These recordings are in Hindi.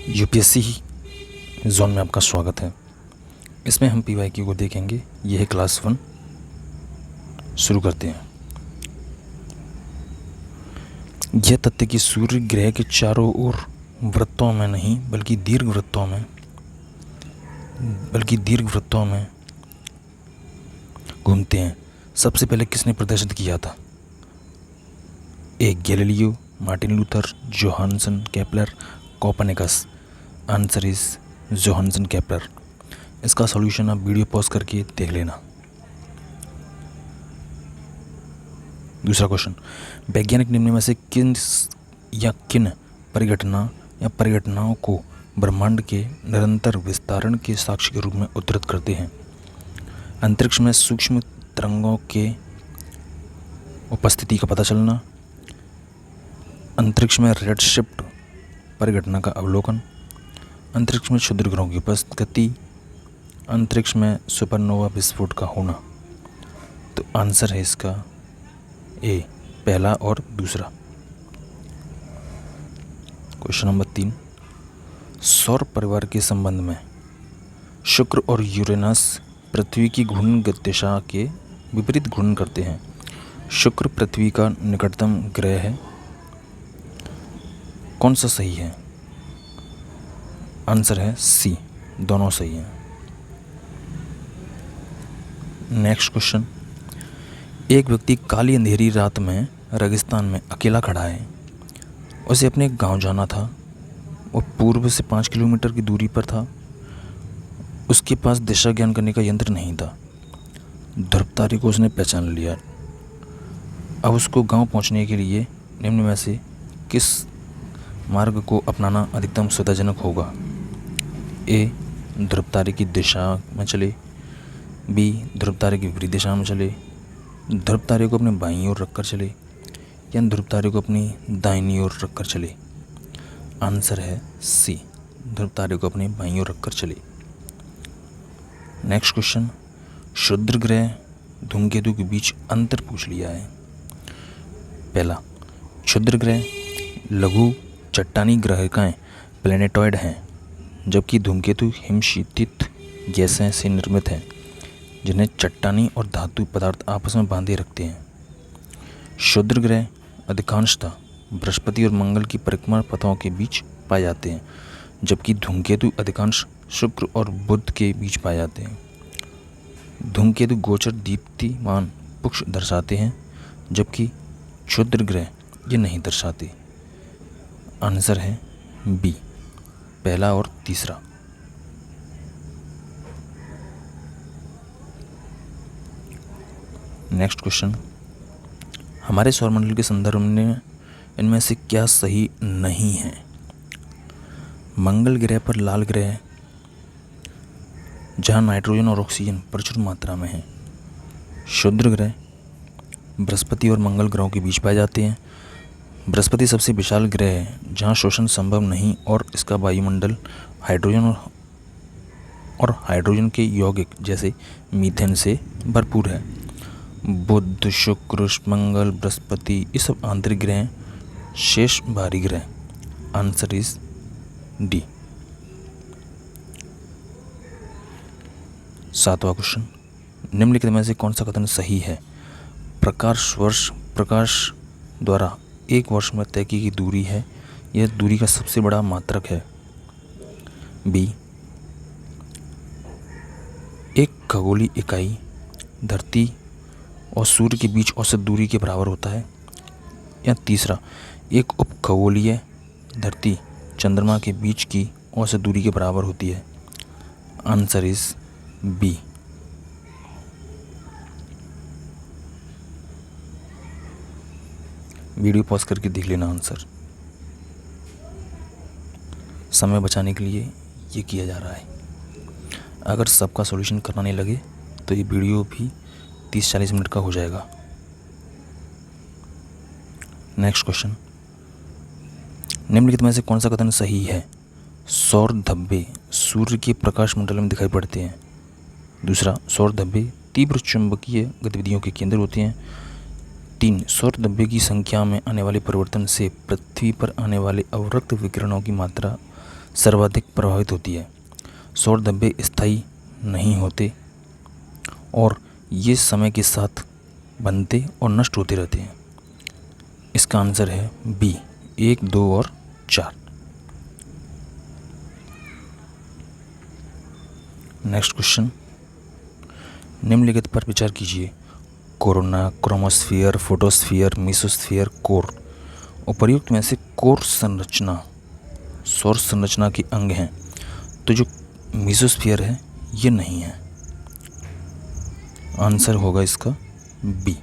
यूपीएससी जोन में आपका स्वागत है। इसमें हम पीवाईक्यू को देखेंगे। यह है क्लास 1। शुरू करते हैं। यह तथ्य कि सूर्य ग्रह के चारों ओर वृत्तों में नहीं बल्कि दीर्घ वृत्तों में घूमते हैं, सबसे पहले किसने प्रदर्शित किया था? A. Galileo, Martin Luther, Johannes Kepler, Copernicus. Answer is Johannes Kepler. इसका सॉल्यूशन आप वीडियो पॉज करके देख लेना। दूसरा क्वेश्चन, वैज्ञानिक निम्न में से किन परिघटनाओं को ब्रह्मांड के निरंतर विस्तारण के साक्ष्य के रूप में उद्धृत करते हैं? अंतरिक्ष में सूक्ष्म तरंगों के उपस्थिति का पता चलना, अंतरिक्ष में रेडशिफ्ट परिघटना का अवलोकन, अंतरिक्ष में क्षुद्र ग्रहों की उपस्थिति, अंतरिक्ष में सुपरनोवा विस्फोट का होना। तो आंसर है इसका ए, पहला और दूसरा। क्वेश्चन नंबर 3, सौर परिवार के संबंध में शुक्र और यूरेनस पृथ्वी की घूर्णन दिशा के विपरीत घूर्णन करते हैं। शुक्र पृथ्वी का निकटतम ग्रह है। कौन सा सही है? आंसर है सी, दोनों सही हैं। नेक्स्ट क्वेश्चन, एक व्यक्ति काली अंधेरी रात में रेगिस्तान में अकेला खड़ा है। उसे अपने गांव जाना था। वो पूर्व से 5 किलोमीटर की दूरी पर था। उसके पास दिशा ज्ञान करने का यंत्र नहीं था। ध्रुव तारे को उसने पहचान लिया। अब उसको गांव पहुंचने के लिए निम्न में से किस मार्ग को अपनाना अधिकतम सुविधाजनक होगा? ए, ध्रुव तारे की दिशा में चले, बी, ध्रुव तारे की विपरीत दिशा में चले, ध्रुव तारे को अपने बाईं ओर रखकर चले, या ध्रुव तारे को अपनी दाहिनी ओर रखकर चले। आंसर है सी, ध्रुव तारे को अपने बाईं ओर रखकर चले। नेक्स्ट क्वेश्चन, क्षुद्र ग्रह धूमकेतु के बीच अंतर पूछ लिया है। पहला, क्षुद्र ग्रह लघु चट्टानी ग्रहिकाएं प्लैनेटॉइड हैं, जबकि धूमकेतु हिमशीतित गैसें से निर्मित हैं जिन्हें चट्टानी और धातु पदार्थ आपस में बांधे रखते हैं। क्षुद्र ग्रह अधिकांशतः बृहस्पति और मंगल की परिक्रमा पथों के बीच पाए जाते हैं, जबकि धूमकेतु अधिकांश शुक्र और बुध के बीच पाए जाते हैं। धूमकेतु गोचर दीप्तिमान पुंज दर्शाते हैं, जबकि क्षुद्र ग्रह ये नहीं दर्शाते। आंसर है बी, पहला और तीसरा। नेक्स्ट क्वेश्चन, हमारे सौरमंडल के संदर्भ में इनमें से क्या सही नहीं है? मंगल ग्रह पर लाल ग्रह जहां नाइट्रोजन और ऑक्सीजन प्रचुर मात्रा में है। क्षुद्र ग्रह बृहस्पति और मंगल ग्रहों के बीच पाए जाते हैं। बृहस्पति सबसे विशाल ग्रह है जहां शोषण संभव नहीं और इसका वायुमंडल हाइड्रोजन के यौगिक जैसे मीथेन से भरपूर है। बुध, शुक्र, मंगल, बृहस्पति ये सब आंतरिक ग्रह हैं, शेष बाहरी ग्रह। Answer is D. 7वां क्वेश्चन, निम्नलिखित में से कौन सा कथन सही है? प्रकाश द्वारा एक वर्ष में तय की गई दूरी है। यह दूरी का सबसे बड़ा मात्रक है। बी, एक खगोलीय इकाई धरती और सूर्य के बीच औसत दूरी के बराबर होता है। या तीसरा, एक उपखगोलीय धरती चंद्रमा के बीच की औसत दूरी के बराबर होती है। Answer is B. Video pause करके देख लेना आंसर। समय बचाने के लिए ये किया जा रहा है। अगर सबका सॉल्यूशन करना नहीं लगे तो ये वीडियो भी 30-40 मिनट का हो जाएगा। नेक्स्ट क्वेश्चन, निम्नलिखित में से कौन सा कथन सही है? सौर धब्बे सूर्य के प्रकाश मंडल में दिखाई पड़ते हैं। दूसरा, सौर धब्बे तीव्र चुंबकीय गतिविधियों के केंद्र होते हैं। 3, सौर धब्बे की संख्या में आने वाले परिवर्तन से पृथ्वी पर आने वाले अवरक्त विकिरणों की मात्रा सर्वाधिक प्रभावित होती है? सौर धब्बे स्थायी नहीं होते और ये समय के साथ बनते और नष्ट होते रहते हैं। इसका आंसर है बी, 1, 2 और 4। नेक्स्ट क्वेश्चन, निम्नलिखित पर विचार कीजिए। Corona, chromosphere, photosphere, mesosphere, core. उपर्युक्त में से कोर संरचना सौर संरचना के अंग हैं, तो जो मेसोस्फीयर है ये नहीं है। आंसर होगा इसका बी।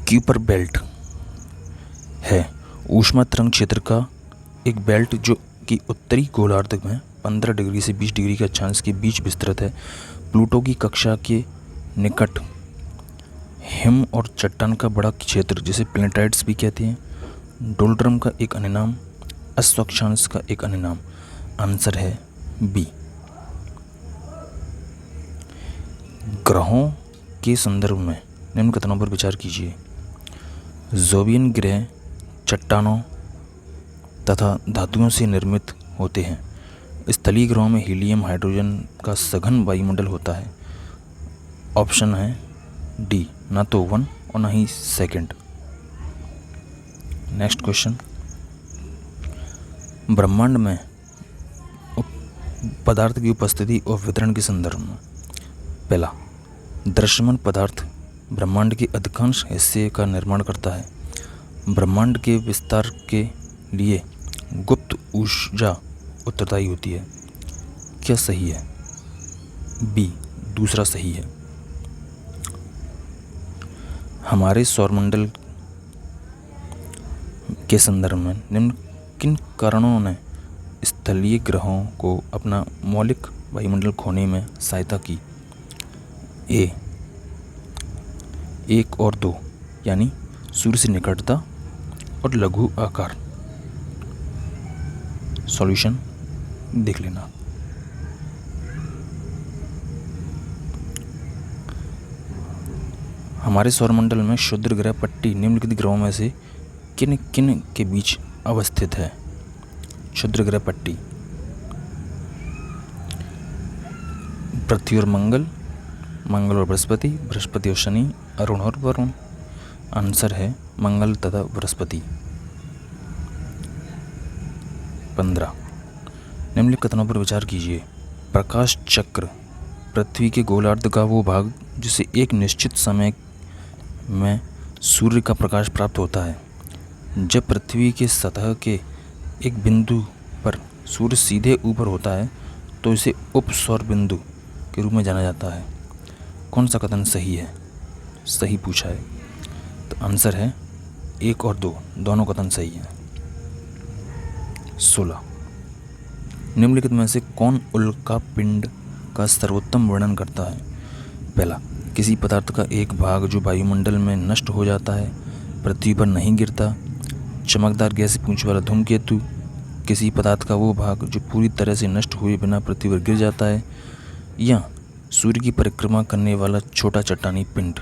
क्यूपर बेल्ट है ऊष्मा तरंग क्षेत्र का एक बेल्ट जो कि उत्तरी गोलार्ध में 15 डिग्री से 20 डिग्री के अक्षांश के बीच विस्तृत है। प्लूटो की कक्षा के निकट हिम और चट्टान का बड़ा क्षेत्र जिसे प्लेनेटाइड्स भी कहते हैं। डोल्ड्रम का एक अन्य नाम, अक्षांश का एक अन्य नाम। आंसर है बी। ग्रहों के संदर्भ में निम्न कथनों पर विचार कीजिए। जोवियन ग्रह चट्टानों तथा धातुओं से निर्मित होते हैं। स्थलीय ग्रहों में हीलियम, हाइड्रोजन का सघन वायुमंडल होता है। ऑप्शन है डी, ना तो 1 और ना ही 2। नेक्स्ट क्वेश्चन, ब्रह्मांड में पदार्थ की उपस्थिति और वितरण के संदर्भ में। पहला, दृश्यमान पदार्थ ब्रह्मांड के अधिकांश हिस्से का निर्माण करता है। ब्रह्मांड के विस्तार के लिए गुप्त ऊर्जा उत्तरदायी होती है। क्या सही है? बी, दूसरा सही है। हमारे सौरमंडल के संदर्भ में निम्न किन कारणों ने स्थलीय ग्रहों को अपना मौलिक वायुमंडल खोने में सहायता की? ए, 1 और 2 यानी सूर्य से निकटता और लघु आकार। सॉल्यूशन देख लेना। हमारे सौरमंडल में क्षुद्र ग्रह पट्टी निम्नलिखित ग्रहों में से किन किन के बीच अवस्थित है? क्षुद्र ग्रह पट्टी पृथ्वी और मंगल, मंगल और बृहस्पति, बृहस्पति और शनि, अरुण और वरुण। आंसर है मंगल तथा बृहस्पति। 15, निम्नलिखित कथनों पर विचार कीजिए। प्रकाश चक्र पृथ्वी के गोलार्ध का वो भाग जिसे एक निश्चित समय में सूर्य का प्रकाश प्राप्त होता है। जब पृथ्वी के सतह के एक बिंदु पर सूर्य सीधे ऊपर होता है तो इसे उपसौर बिंदु के रूप में जाना जाता है। कौन सा कथन सही है? सही पूछा है, तो आंसर है 1 और 2, दोनों कथन सही है। 16, निम्नलिखित में से कौन उल्का पिंड का सर्वोत्तम वर्णन करता है? पहला, किसी पदार्थ का एक भाग जो वायुमंडल में नष्ट हो जाता है, पृथ्वी पर नहीं गिरता। चमकदार गैस से पूंछ वाला धूमकेतु। किसी पदार्थ का वो भाग जो पूरी तरह से नष्ट हुए बिना पृथ्वी पर गिर जाता है। या सूर्य की परिक्रमा करने वाला छोटा चट्टानी पिंड।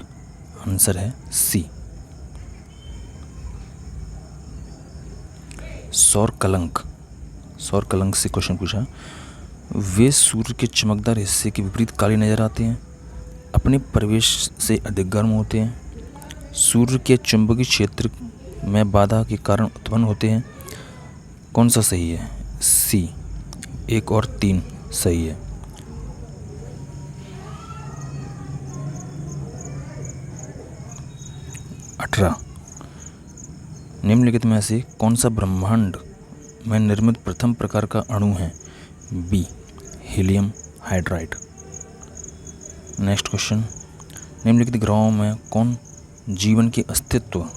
आंसर है सी। सौर कलंक से क्वेश्चन पूछा। वे सूर्य के चमकदार हिस्से के विपरीत काले नजर आते हैं, अपने परिवेश से अधिक गर्म होते हैं, सूर्य के चुंबकीय क्षेत्र में बाधा के कारण उत्पन्न होते हैं। कौन सा सही है? सी, 1 और 3 सही है। अठारह, निम्नलिखित में से कौन सा ब्रह्मांड में निर्मित प्रथम प्रकार का अणु है? B, helium hydride. Next question, निम्नलिखित ग्रहों में कौन जीवन के अस्तित्व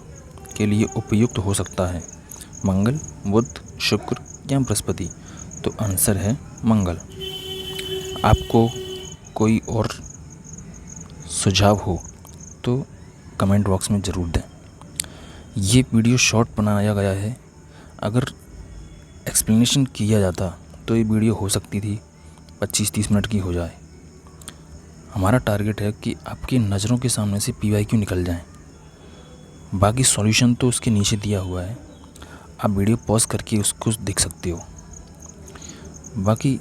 के लिए उपयुक्त हो सकता है? मंगल, बुध, शुक्र या बृहस्पति। तो आंसर है मंगल। आपको कोई और सुझाव हो तो कमेंट बॉक्स में ज़रूर दें। ये वीडियो शॉर्ट बनाया गया है। अगर एक्सप्लेनेशन किया जाता तो ये वीडियो हो सकती थी 25-30 मिनट की हो जाए। हमारा टारगेट है कि आपकी नज़रों के सामने से PYQ निकल जाए। बाकी सॉल्यूशन तो उसके नीचे दिया हुआ है। आप वीडियो पॉज करके उसको देख सकते हो। बाकी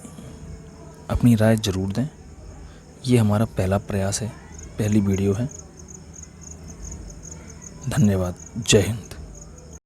अपनी राय ज़रूर दें। ये हमारा पहला प्रयास है, पहली वीडियो है। धन्यवाद। जय हिंद।